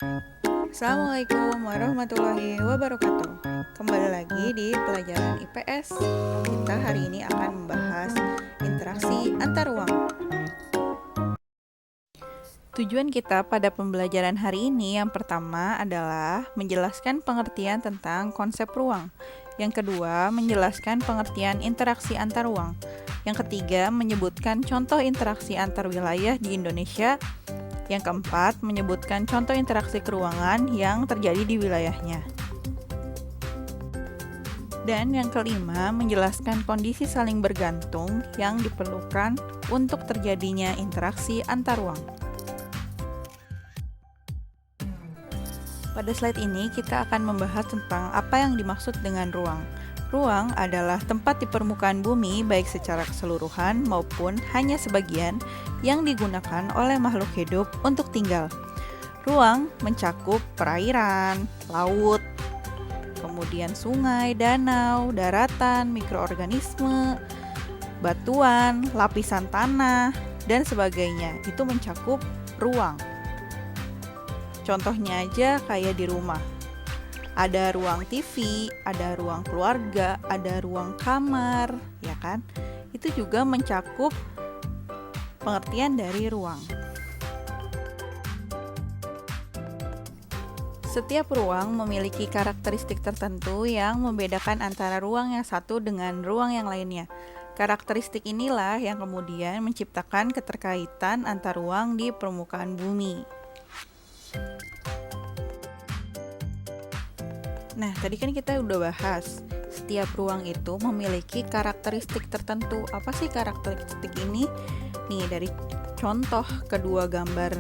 Assalamualaikum warahmatullahi wabarakatuh. Kembali lagi di pelajaran IPS. Kita hari ini akan membahas interaksi antar ruang. Tujuan kita pada pembelajaran hari ini yang pertama adalah menjelaskan pengertian tentang konsep ruang. Yang kedua, menjelaskan pengertian interaksi antar ruang. Yang ketiga, menyebutkan contoh interaksi antar wilayah di Indonesia. Yang keempat, menyebutkan contoh interaksi keruangan yang terjadi di wilayahnya. Dan yang kelima, menjelaskan kondisi saling bergantung yang diperlukan untuk terjadinya interaksi antar ruang. Pada slide ini, kita akan membahas tentang apa yang dimaksud dengan ruang. Ruang adalah tempat di permukaan bumi baik secara keseluruhan maupun hanya sebagian yang digunakan oleh makhluk hidup untuk tinggal. Ruang mencakup perairan, laut, kemudian sungai, danau, daratan, mikroorganisme, batuan, lapisan tanah, dan sebagainya. Itu mencakup ruang. Contohnya aja kayak di rumah. Ada ruang TV, ada ruang keluarga, ada ruang kamar, ya kan? Itu juga mencakup pengertian dari ruang. Setiap ruang memiliki karakteristik tertentu yang membedakan antara ruang yang satu dengan ruang yang lainnya. Karakteristik inilah yang kemudian menciptakan keterkaitan antar ruang di permukaan bumi. Nah, tadi kan kita udah bahas, setiap ruang itu memiliki karakteristik tertentu. Apa sih karakteristik ini? Nih, dari contoh kedua gambar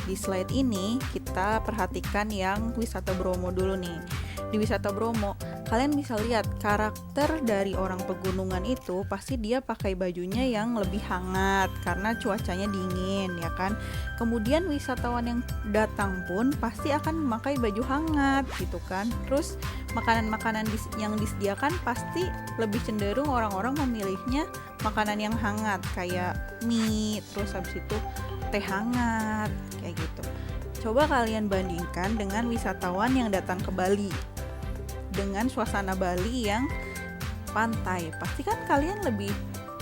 di slide ini, kita perhatikan yang wisata Bromo dulu nih. Di wisata Bromo, kalian bisa lihat karakter dari orang pegunungan itu pasti dia pakai bajunya yang lebih hangat karena cuacanya dingin, ya kan? Kemudian wisatawan yang datang pun pasti akan memakai baju hangat gitu kan. Terus makanan-makanan yang disediakan pasti lebih cenderung orang-orang memilihnya makanan yang hangat kayak mie, terus habis itu teh hangat kayak gitu. Coba kalian bandingkan dengan wisatawan yang datang ke Bali dengan suasana Bali yang pantai. Pasti kan kalian lebih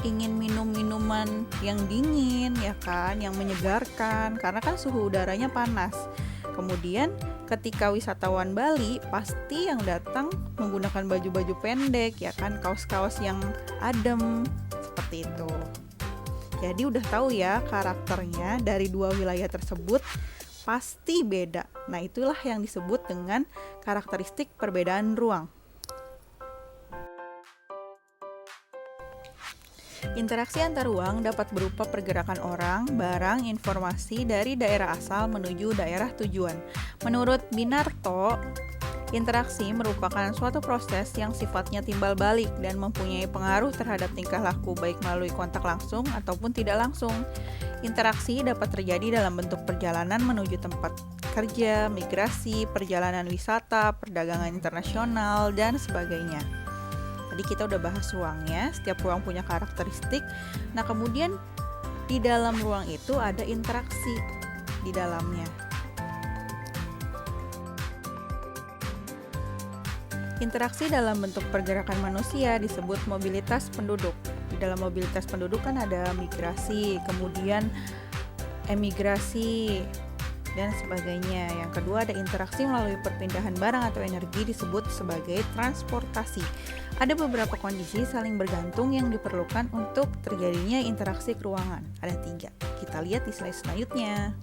ingin minum minuman yang dingin, ya kan, yang menyegarkan karena kan suhu udaranya panas. Kemudian ketika wisatawan Bali pasti yang datang menggunakan baju-baju pendek, ya kan, kaos-kaos yang adem seperti itu. Jadi udah tahu ya karakternya dari dua wilayah tersebut pasti beda. Nah, itulah yang disebut dengan karakteristik perbedaan ruang. Interaksi antar ruang dapat berupa pergerakan orang, barang, informasi dari daerah asal menuju daerah tujuan. Menurut Binarto, interaksi merupakan suatu proses yang sifatnya timbal balik dan mempunyai pengaruh terhadap tingkah laku baik melalui kontak langsung ataupun tidak langsung. Interaksi dapat terjadi dalam bentuk perjalanan menuju tempat kerja, migrasi, perjalanan wisata, perdagangan internasional, dan sebagainya. Tadi kita udah bahas ruangnya, setiap ruang punya karakteristik. Nah, kemudian di dalam ruang itu ada interaksi di dalamnya. Interaksi dalam bentuk pergerakan manusia disebut mobilitas penduduk. Di dalam mobilitas penduduk kan ada migrasi, kemudian emigrasi, dan sebagainya. Yang kedua ada interaksi melalui perpindahan barang atau energi disebut sebagai transportasi. Ada beberapa kondisi saling bergantung yang diperlukan untuk terjadinya interaksi keruangan. Ada 3. Kita lihat di slide selanjutnya.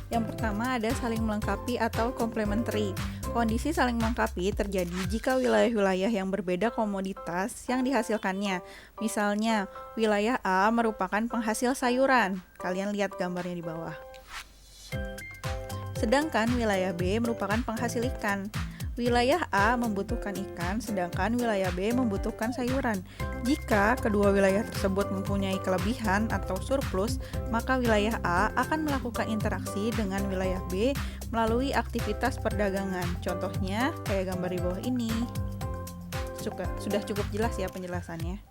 Yang pertama ada saling melengkapi atau complementary. Kondisi saling melengkapi terjadi jika wilayah-wilayah yang berbeda komoditas yang dihasilkannya. Misalnya, wilayah A merupakan penghasil sayuran. Kalian lihat gambarnya di bawah. Sedangkan wilayah B merupakan penghasil ikan. Wilayah A membutuhkan ikan, sedangkan wilayah B membutuhkan sayuran. Jika kedua wilayah tersebut mempunyai kelebihan atau surplus, maka wilayah A akan melakukan interaksi dengan wilayah B melalui aktivitas perdagangan. Contohnya kayak gambar di bawah ini. Sudah cukup jelas ya penjelasannya.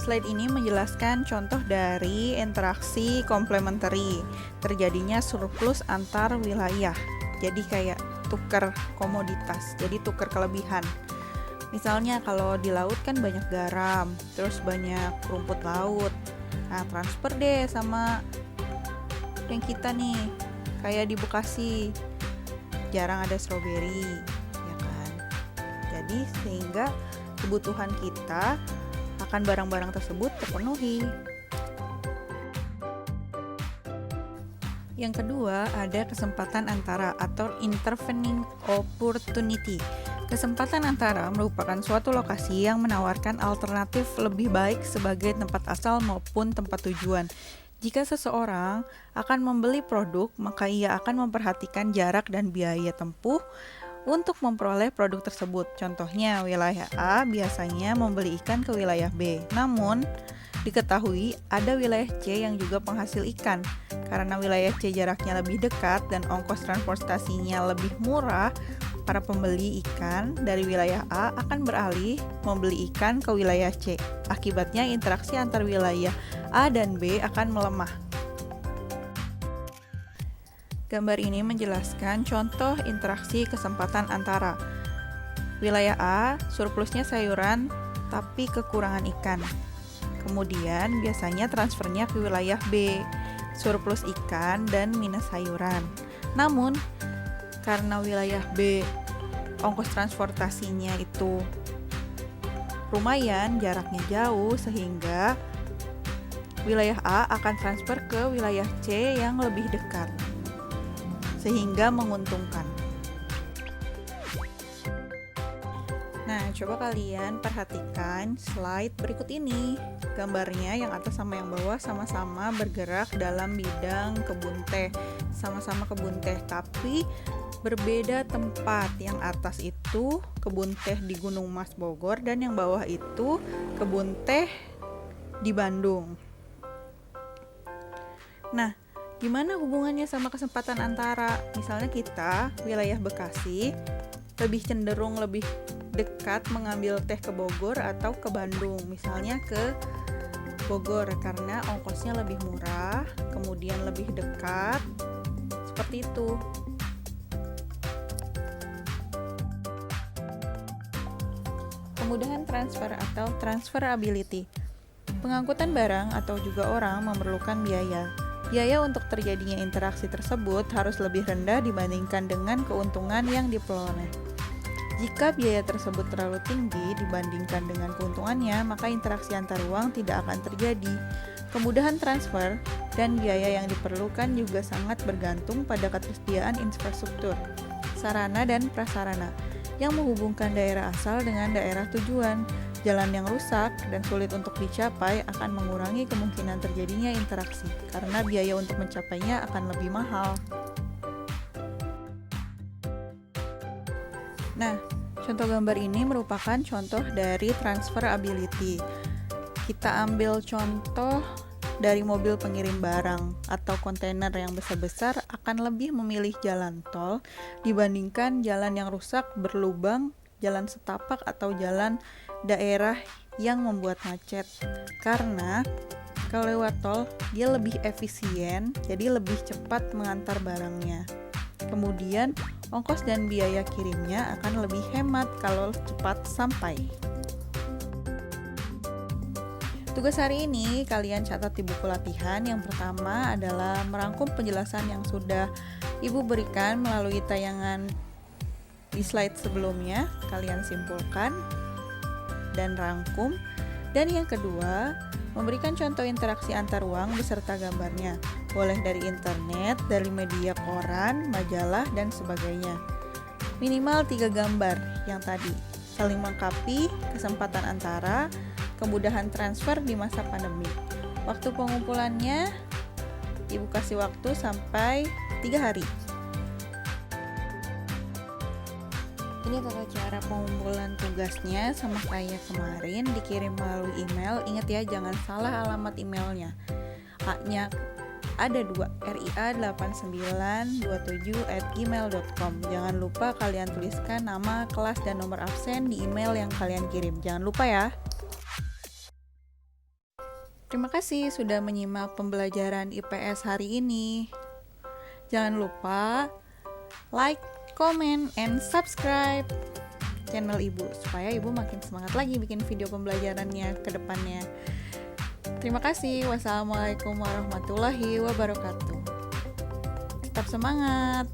Slide ini menjelaskan contoh dari interaksi komplementari, terjadinya surplus antar wilayah. Jadi kayak tukar komoditas, jadi tukar kelebihan. Misalnya kalau di laut kan banyak garam, terus banyak rumput laut. Nah, transfer deh sama yang kita nih, kayak di Bekasi, jarang ada stroberi, ya kan? Jadi sehingga kebutuhan kita akan barang-barang tersebut terpenuhi. Yang kedua, ada kesempatan antara atau intervening opportunity. Kesempatan antara merupakan suatu lokasi yang menawarkan alternatif lebih baik sebagai tempat asal maupun tempat tujuan. Jika seseorang akan membeli produk, maka ia akan memperhatikan jarak dan biaya tempuh untuk memperoleh produk tersebut. Contohnya, wilayah A biasanya membeli ikan ke wilayah B. Namun, diketahui ada wilayah C yang juga penghasil ikan. Karena wilayah C jaraknya lebih dekat dan ongkos transportasinya lebih murah, para pembeli ikan dari wilayah A akan beralih membeli ikan ke wilayah C. Akibatnya interaksi antar wilayah A dan B akan melemah. Gambar ini menjelaskan contoh interaksi kesempatan antara wilayah A, surplusnya sayuran tapi kekurangan ikan. Kemudian biasanya transfernya ke wilayah B, surplus ikan dan minus sayuran. Namun karena wilayah B ongkos transportasinya itu lumayan, jaraknya jauh, sehingga wilayah A akan transfer ke wilayah C yang lebih dekat, sehingga menguntungkan. Nah, coba kalian perhatikan slide berikut ini. Gambarnya yang atas sama yang bawah sama-sama bergerak dalam bidang kebun teh. Sama-sama kebun teh, tapi berbeda tempat. Yang atas itu kebun teh di Gunung Mas Bogor dan yang bawah itu kebun teh di Bandung. Nah, gimana hubungannya sama kesempatan antara? Misalnya kita, wilayah Bekasi, lebih cenderung lebih dekat mengambil teh ke Bogor atau ke Bandung. Misalnya ke Bogor karena ongkosnya lebih murah, kemudian lebih dekat, seperti itu. Kemudahan transfer atau transferability. Pengangkutan barang atau juga orang memerlukan biaya. Biaya untuk terjadinya interaksi tersebut harus lebih rendah dibandingkan dengan keuntungan yang diperoleh. Jika biaya tersebut terlalu tinggi dibandingkan dengan keuntungannya, maka interaksi antar uang tidak akan terjadi. Kemudahan transfer dan biaya yang diperlukan juga sangat bergantung pada ketersediaan infrastruktur, sarana dan prasarana yang menghubungkan daerah asal dengan daerah tujuan. Jalan yang rusak dan sulit untuk dicapai akan mengurangi kemungkinan terjadinya interaksi, karena biaya untuk mencapainya akan lebih mahal. Nah, contoh gambar ini merupakan contoh dari transferability. Kita ambil contoh dari mobil pengirim barang atau kontainer yang besar-besar akan lebih memilih jalan tol dibandingkan jalan yang rusak, berlubang, jalan setapak atau jalan daerah yang membuat macet. Karena kalau lewat tol dia lebih efisien, jadi lebih cepat mengantar barangnya. Kemudian ongkos dan biaya kirimnya akan lebih hemat kalau cepat sampai. Tugas hari ini kalian catat di buku latihan. Yang pertama adalah merangkum penjelasan yang sudah Ibu berikan melalui tayangan di slide sebelumnya. Kalian simpulkan dan rangkum. Dan yang kedua, memberikan contoh interaksi antar uang beserta gambarnya. Boleh dari internet, dari media koran, majalah, dan sebagainya. Minimal 3 gambar yang tadi. Saling melengkapi, kesempatan antara, kemudahan transfer di masa pandemi. Waktu pengumpulannya, Ibu kasih waktu sampai 3 hari. Ini tata cara pengumpulan tugasnya sama kayak kemarin, dikirim melalui email. Ingat ya, jangan salah alamat emailnya. A-nya ada 2, ria8927@gmail.com. Jangan lupa kalian tuliskan nama, kelas, dan nomor absen di email yang kalian kirim. Jangan lupa ya. Terima kasih sudah menyimak pembelajaran IPS hari ini. Jangan lupa like, comment, and subscribe channel Ibu supaya Ibu makin semangat lagi bikin video pembelajarannya ke depannya. Terima kasih. Wassalamualaikum warahmatullahi wabarakatuh. Tetap semangat.